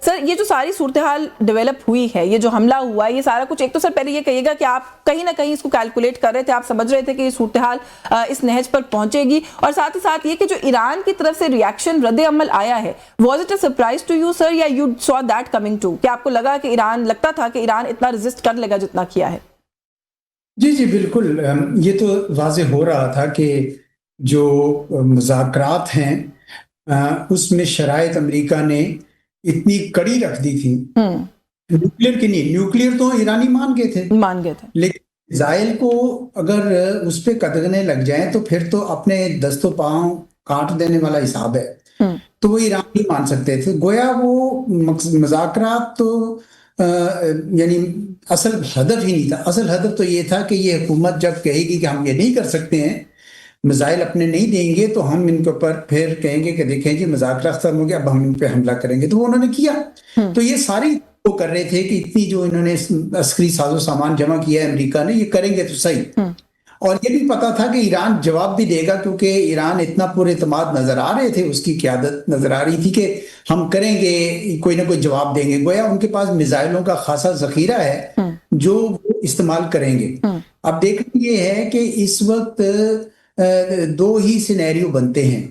Sir ये जो सारी सूरत हाल डेवलप हुई है, ये जो हमला हुआ है, ये सारा कुछ, एक तो सर पहले ये कहिएगा कि आप कहीं ना कहीं इसको कैलकुलेट कर रहे थे, आप समझ रहे थे कि ये सूरत हाल इस नहज पर पहुंचेगी, और साथ ही साथ ये कि जो ईरान की तरफ से रिएक्शन रद्द अमल आया है, was it a surprise to you sir, या you saw that coming too? क्या आपको लगा कि ईरान, लगता था कि ईरान इतना रेजिस्ट कर लेगा जितना किया है? जी जी बिल्कुल। ये तो वाज़ेह हो रहा था कि जो मुज़ाकरात हैं उसमें शराइत अमेरिका ने इतनी कड़ी रख दी थी। न्यूक्लियर की नहीं, न्यूक्लियर तो ईरानी मान गए थे, लेकिन मिसाइल को अगर उस पर कदगने लग जाएं तो फिर तो अपने दस्तों पांव काट देने वाला हिसाब है। तो वो ईरान नहीं मान सकते थे। गोया वो मुज़ाकरात तो यानी असल हदफ ही नहीं था। असल हदफ तो ये था कि ये हुकूमत जब कहेगी कि हम ये नहीं कर सकते हैं, मिसाइल अपने नहीं देंगे, तो हम इनके ऊपर फिर कहेंगे कि देखें जी मुज़ाकरा खत्म हो गया, अब हम इन पे हमला करेंगे। तो वो उन्होंने किया। तो ये सारी वो कर रहे थे कि इतनी जो इन्होंने अस्करी साजो सामान जमा किया है अमेरिका ने, ये करेंगे तो सही। और ये भी पता था कि ईरान जवाब भी देगा, क्योंकि ईरान इतना पुरएतमाद नजर आ रहे थे, उसकी क़यादत नजर आ रही थी कि हम करेंगे, कोई ना कोई जवाब देंगे। गोया उनके पास मिसाइलों का खासा जखीरा है जो वो इस्तेमाल करेंगे। अब देखना ये है कि इस वक्त दो ही सिनेरियो बनते हैं।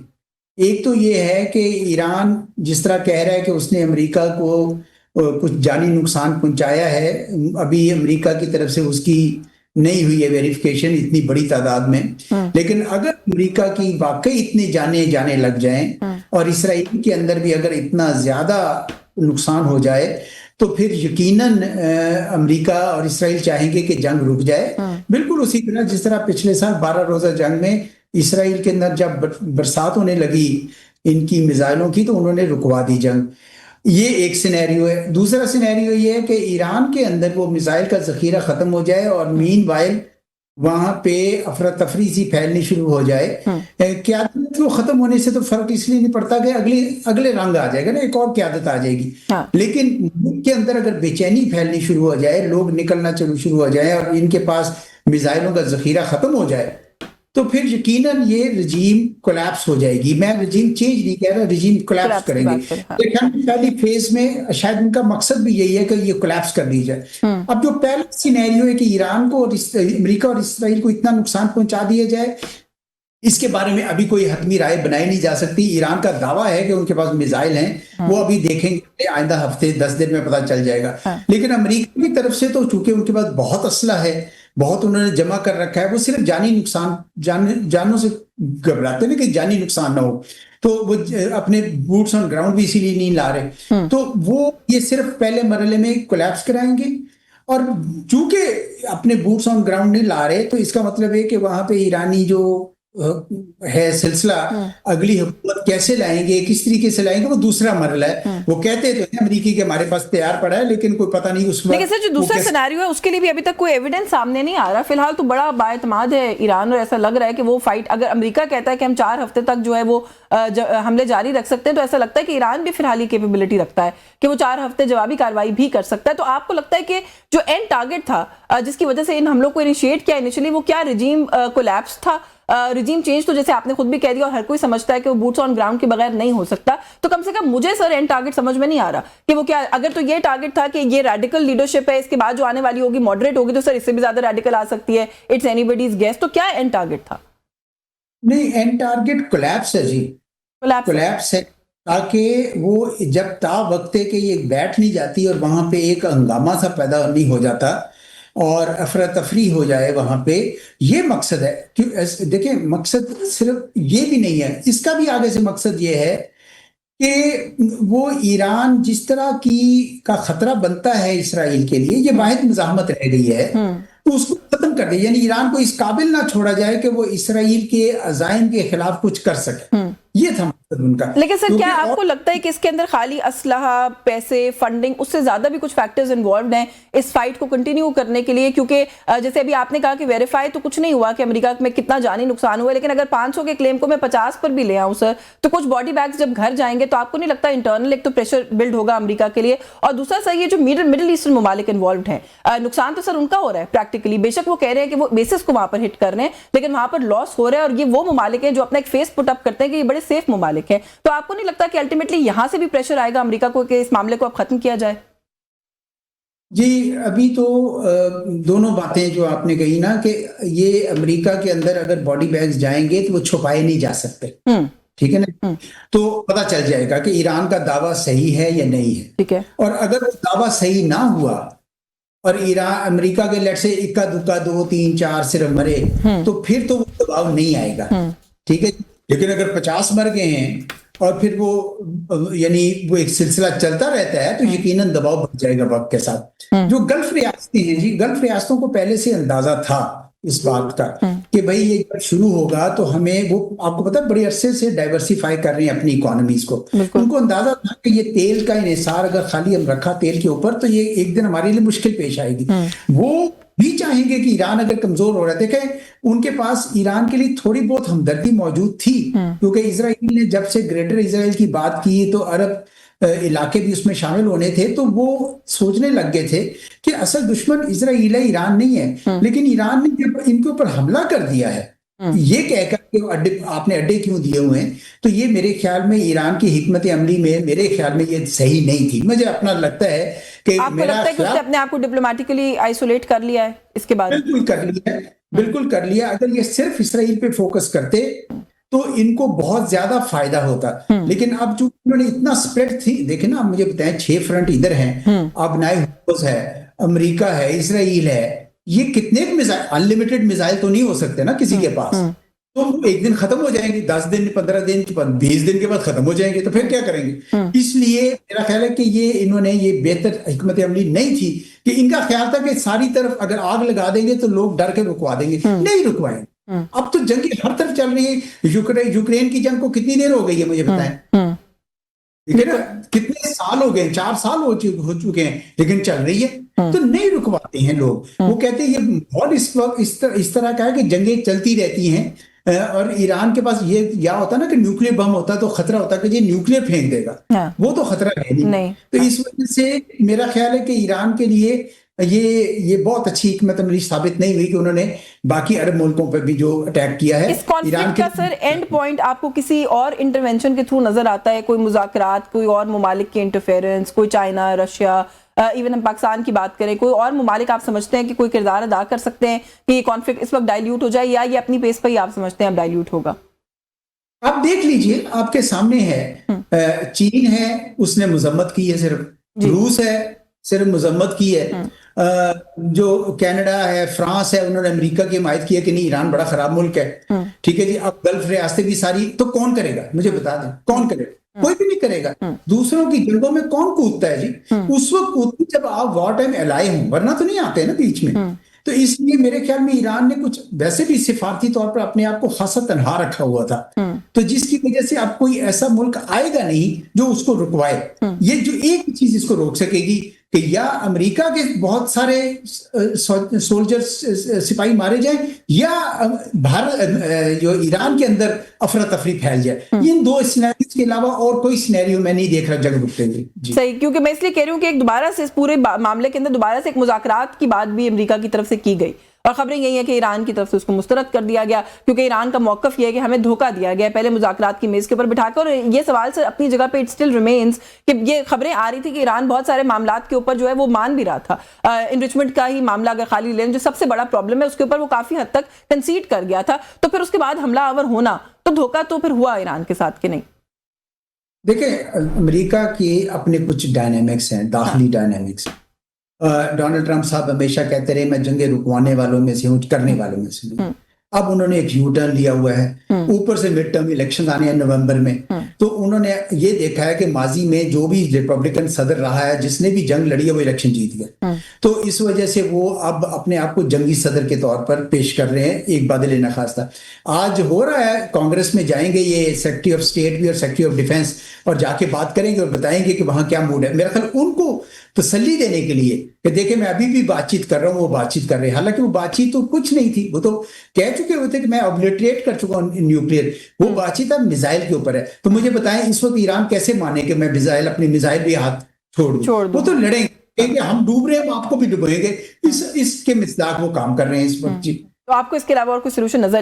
एक तो ये है कि ईरान जिस तरह कह रहा है कि उसने अमेरिका को कुछ जानी नुकसान पहुंचाया है, अभी अमेरिका की तरफ से उसकी नहीं हुई है वेरिफिकेशन इतनी बड़ी तादाद में, लेकिन अगर अमेरिका की वाकई इतने जाने लग जाएं और इसराइल के अंदर भी अगर इतना ज्यादा नुकसान हो जाए, तो फिर यकीनन अमेरिका और इसराइल चाहेंगे कि जंग रुक जाए। बिल्कुल उसी तरह जिस तरह पिछले साल 12 रोजा जंग में इसराइल के अंदर जब बरसात होने लगी इनकी मिसाइलों की, तो उन्होंने रुकवा दी जंग। ये एक सिनेरियो है। दूसरा सिनेरियो ये है कि ईरान के अंदर वो मिसाइल का जखीरा खत्म हो जाए और मीनवाइल वहां पे अफरा तफरी सी फैलनी शुरू हो जाए। क्यादत को खत्म होने से तो फर्क इसलिए नहीं पड़ता कि अगले रंग आ जाएगा ना, एक और क्यादत आ जाएगी। लेकिन मुल्क के अंदर अगर बेचैनी फैलनी शुरू हो जाए, लोग निकलना शुरू हो जाए और इनके पास मिसाइलों का जखीरा खत्म हो जाए, तो फिर यकीनन ये रजीम कोलैप्स हो जाएगी। मैं रजीम चेंज नहीं कह रहा, रजीम कोलैप्स करेंगे। पहली फेज में शायद उनका मकसद भी यही है कि ये कोलैप्स कर दी जाए। अब जो पहला सिनेरियो है कि ईरान को और अमेरिका और इसराइल को इतना नुकसान पहुंचा दिया जाए, इसके बारे में अभी कोई हतमी राय बनाई नहीं जा सकती। ईरान का दावा है कि उनके पास मिसाइल हैं, वो अभी देखेंगे, आइंदा हफ्ते 10 दिन में पता चल जाएगा। लेकिन अमेरिका की तरफ से तो चूंकि उनके पास बहुत असला है, बहुत उन्होंने जमा कर रखा है, वो सिर्फ जानी नुकसान, जानों से घबराते हैं कि जानी नुकसान ना हो, तो वो अपने बूट्स ऑन ग्राउंड भी इसीलिए नहीं ला रहे। तो वो ये सिर्फ पहले मरहले में कोलैप्स कराएंगे, और चूंकि अपने बूट्स ऑन ग्राउंड नहीं ला रहे, तो इसका मतलब है कि वहां पे ईरानी जो है सिलसिला, अगली हुकूमत कैसे लाएंगे, किस तरीके से लाएंगे, वो दूसरा मरहला है। वो कहते तो हैं अमेरिकी के हमारे पास तैयार पड़ा है, लेकिन कोई पता नहीं उसमें। लेकिन सर जो दूसरा सिनेरियो है उसके लिए भी अभी तक कोई एविडेंस सामने नहीं आ रहा। फिलहाल तो बड़ा बाएतमाद है ईरान, और ऐसा लग रहा है कि वो फाइट, अगर अमेरिका कहता है कि हम 4 हफ्ते तक जो है वो हमले जारी रख सकते हैं, तो ऐसा लगता है कि ईरान भी फिलहाल ये कैपेबिलिटी रखता है कि वो 4 हफ्ते जवाबी कार्रवाई भी कर सकता है। तो आपको लगता है कि जो एंड टारगेट था जिसकी वजह से इन हमलों को इनिशिएट किया इनिशियली, वो क्या रिजीम कोलैप्स था? रिजीम चेंज तो जैसे आपने खुद भी कह दिया और हर कोई समझता है कि वो बूट्स ऑन ग्राउंड के बगैर नहीं हो सकता, तो कम से कम मुझे सर एंड टारगेट समझ में नहीं आ रहा कि वो क्या, अगर तो ये टारगेट था कि ये रेडिकल लीडरशिप है, इसके बाद जो आने वाली होगी मॉडरेट होगी, तो सर इससे भी ज्यादा रेडिकल आ सकती है, इट्स एनीबॉडीज गेस, तो क्या एंड टारगेट था? नहीं, एंड टारगेट कोलैप्स है जी, कोलैप्स है, ताकि वो जब ता वक्त है कि ये बैठ नहीं जाती और वहां पे एक हंगामा सा पैदा नहीं हो जाता और अफरा तफरी हो जाए वहां पे, ये मकसद है। देखिए, मकसद सिर्फ ये भी नहीं है, इसका भी आगे से मकसद ये है कि वो ईरान जिस तरह की का खतरा बनता है इसराइल के लिए, ये वाहिद मज़ाहमत रह गई है, तो उसको खत्म कर दे। यानी ईरान को इस काबिल ना छोड़ा जाए कि वो इसराइल के अज़ाइम के खिलाफ कुछ कर सके। ये था मकसद उनका। लेकिन सर क्या आपको लगता है कि इसके अंदर खाली असलहा, पैसे, फंडिंग, उससे ज्यादा भी कुछ फैक्टर्स इन्वॉल्व हैं इस फाइट को कंटिन्यू करने के लिए? क्योंकि जैसे अभी आपने कहा कि वेरीफाई तो कुछ नहीं हुआ कि अमेरिका में कितना जानी नुकसान हुआ, लेकिन अगर 500 के क्लेम को मैं 50 पर भी ले आऊं सर, तो कुछ बॉडी बैग्स जब घर जाएंगे तो आपको नहीं लगता इंटरनल एक तो प्रेशर बिल्ड होगा अमेरिका के लिए, और दूसरा सर ये जो मिडिल ईस्टर्न ममालिक इन्वॉल्व हैं, नुकसान तो सर उनका हो रहा है प्रैक्टिकली। बेशक वो कह रहे हैं कि वो बेसिस को वहां पर हिट कर रहे हैं, लेकिन वहां पर लॉस हो रहा है और ये वो ममालिक हैं जो अपना एक फेस पुट अप करते हैं कि ये बड़े सेफ ममालिक हैं। तो आपको नहीं लगता कि अल्टीमेटली यहां से भी प्रेशर आएगा अमेरिका को कि इस मामले को अब खत्म किया जाए? जी, अभी तो दोनों बातें जो आपने कही ना कि ये अमेरिका के अंदर अगर बॉडी बैग्स जाएंगे तो वो छुपाए नहीं जा सकते, ठीक है ना। तो पता चल जाएगा कि ईरान का दावा सही है या नहीं है। ठीक है। और अगर वो दावा सही ना हुआ और ईरान अमेरिका के लेट से इक्का दुक्का 2 3 4 सिर्फ मरे, तो फिर तो वो दबाव नहीं आएगा, ठीक है। लेकिन अगर 50 मर गए हैं और फिर वो यानी वो एक सिलसिला चलता रहता है तो यकीनन दबाव बढ़ जाएगा वक्त के साथ। जो गल्फ रियासतें हैं जी, गल्फ रियासतों को पहले से अंदाजा था इस बात का कि भाई ये जब शुरू होगा तो हमें, वो आपको पता है बड़े अरसे से डाइवर्सिफाई कर रहे हैं अपनी इकोनॉमीज को। उनको अंदाजा था कि ये तेल का इन्हिसार अगर खाली हम रखा तेल के ऊपर तो ये एक दिन हमारे लिए मुश्किल पेश आएगी। वो भी चाहेंगे कि ईरान अगर कमजोर हो रहा है, देखें उनके पास ईरान के लिए थोड़ी बहुत हमदर्दी मौजूद थी, क्योंकि इजराइल ने जब से ग्रेटर इजराइल की बात की तो अरब इलाके भी उसमें शामिल होने थे, तो वो सोचने लग गए थे कि असल दुश्मन इजराइल है, ईरान नहीं है। लेकिन ईरान ने जब इनके ऊपर हमला कर दिया है ये कहकर कि आपने अड्डे क्यों दिए हुए हैं, तो ये मेरे ख्याल में ईरान की हिकमत अमली में मेरे ख्याल में ये सही नहीं थी। मुझे अपना लगता है कि आपको लगता है कि उसने अपने आप को डिप्लोमेटिकली आइसोलेट कर लिया है इसके बाद? बिल्कुल कर लिया, बिल्कुल कर लिया। अगर ये सिर्फ इसराइल पे फोकस करते तो इनको बहुत ज्यादा फायदा होता। लेकिन अब जो उन्होंने इतना स्प्रेड थी, देखे ना, मुझे बताएं 6 फ्रंट इधर हैं, अब नए हुर्मुज़ है, अमेरिका है, इसराइल है, ये कितने मिसाइल, अनलिमिटेड मिसाइल तो नहीं हो सकते ना किसी के पास। तो एक दिन खत्म हो जाएंगे, 10 दिन 15 दिन 20 दिन के बाद खत्म हो जाएंगे, तो फिर क्या करेंगे। इसलिए मेरा ख्याल है कि ये इन्होंने ये बेहतर हिकमत अमली नहीं थी कि इनका ख्याल था कि सारी तरफ अगर आग लगा देंगे तो लोग डर के रुकवा देंगे, नहीं रुकवाएंगे। अब तो जंग हर तरफ चल रही है। यूक्रेन की जंग को कितनी देर हो गई है मुझे बताएं, ठीक है ना, कितने साल हो गए, 4 साल हो चुके हैं, लेकिन चल रही है। तो नहीं रुकवाते हैं लोग। वो कहते हैं ये माहौल इस वक्त इस तरह का है कि जंगें चलती रहती हैं और ईरान के पास ये या होता ना कि न्यूक्लियर बम होता तो खतरा होता कि ये न्यूक्लियर फेंक देगा, वो तो खतरा है नहीं। तो इस वजह से मेरा ख्याल है कि ईरान के लिए ये बहुत अच्छी हिकमत अमली साबित नहीं हुई कि उन्होंने बाकी अरब मुल्कों पर भी जो अटैक किया है। इस कॉन्फ्लिक्ट का सर एंड पॉइंट आपको किसी और इंटरवेंशन के थ्रू नजर आता है? कोई मुज़ाकरात, कोई और ममालिक की इंटरफेरेंस, कोई चाइना, रशिया, इवन हम पाकिस्तान की बात करें, कोई और ममालिक आप समझते हैं कि कोई किरदार अदा कर सकते हैं कि ये कॉन्फ्लिक्ट इस वक्त डाइल्यूट हो जाए, या ये अपनी पेस पर ही आप समझते हैं अब डाइल्यूट होगा? आप देख लीजिए, आपके सामने है, चीन है, उसने मजम्मत की है सिर्फ, रूस है सिर्फ मजम्मत की है, जो कनाडा है, फ्रांस है, उन्होंने अमेरिका की हिमायत की है कि नहीं ईरान बड़ा खराब मुल्क है, ठीक है जी। अब गल्फ रियासतें भी सारी, तो कौन करेगा मुझे बता दें, कौन करेगा? कोई भी नहीं करेगा। दूसरों की जंगों में कौन कूदता है जी? उस वक्त कूदते जब आप वॉर टाइम एलाय हों, वरना तो नहीं आते ना बीच में। तो इसलिए मेरे ख्याल में ईरान ने कुछ वैसे भी सिफारती तौर पर अपने आप को खासा तनहा रखा हुआ था, तो जिसकी वजह से अब कोई ऐसा मुल्क आएगा नहीं जो उसको रुकवाए। ये जो एक चीज इसको रोक सकेगी कि या अमेरिका के बहुत सारे सोल्जर्स सिपाही मारे जाएं, या भारत जो ईरान के अंदर अफरा तफरी फैल जाए। इन 2 सिनेरियोज के अलावा और कोई सिनेरियो मैं नहीं देख रहा जंग रुकते हुए। सही, क्योंकि मैं इसलिए कह रही हूँ कि एक दोबारा से इस पूरे मामले के अंदर दोबारा से एक मुज़ाकरात की बात भी अमेरिका की तरफ से की गई और खबरें यही है कि ईरान की तरफ से उसको मुस्तरद कर दिया गया, क्योंकि ईरान का मौकफ यह है कि हमें धोखा दिया गया पहले मुज़ाकरात की मेज के ऊपर बिठाकर। और ये सवाल सर अपनी जगह पे इट स्टिल रिमेन्स कि ये खबरें आ रही थी कि ईरान बहुत सारे मामलात के ऊपर जो है वो मान भी रहा था। इनरिचमेंट का ही मामला अगर खाली लें, जो सबसे बड़ा प्रॉब्लम है, उसके ऊपर वो काफी हद तक कंसीड कर गया था। तो फिर उसके बाद हमला आवर होना, तो धोखा तो फिर हुआ ईरान के साथ कि नहीं? देखिए, अमेरिका के अपने कुछ डायनेमिक्स हैं, दाखिली डायनेमिक्स। डोनाल्ड ट्रंप साहब हमेशा कहते रहे मैं जंगे रुकवाने वालों में से हूँ, करने वालों में से नहीं। अब उन्होंने एक यू टर्न लिया हुआ है, ऊपर से मिड टर्म इलेक्शन आने हैं नवंबर में, तो उन्होंने ये देखा है कि माजी में जो भी रिपब्लिकन सदर रहा है, जिसने भी जंग लड़ी है, वो इलेक्शन जीत गया। तो इस वजह से वो अब अपने आप को जंगी सदर के तौर पर पेश कर रहे हैं, एक बादल नखास्ता। आज हो रहा है, कांग्रेस में जाएंगे ये सेक्रेटरी ऑफ स्टेट भी और सेक्रेटरी ऑफ डिफेंस, और जाके बात करेंगे और बताएंगे कि वहां क्या मूड है। मेरा ख्याल उनको तसल्ली देने के लिए कि देखे मैं अभी भी बातचीत कर रहा हूँ, वो बातचीत कर रहे हैं। हालांकि वो बातचीत तो कुछ नहीं थी, वो तो कह चुके हुए थे कि मैं ऑब्लिटरेट कर चुका हूँ न्यूक्लियर। वो बातचीत अब मिसाइल के ऊपर है। तो मुझे बताएं इस वक्त ईरान कैसे माने कि मैं मिसाइल, अपनी मिसाइल भी हाथ छोड़ दूं? वो तो लड़ेंगे, कहेंगे हम डूब रहे हैं, हम आपको भी डुबोएंगे। इसके मिसदाक वो काम कर रहे हैं इस वक्त। जी, तो आपको इसके अलावा और कोई सोल्यूशन नजर नहीं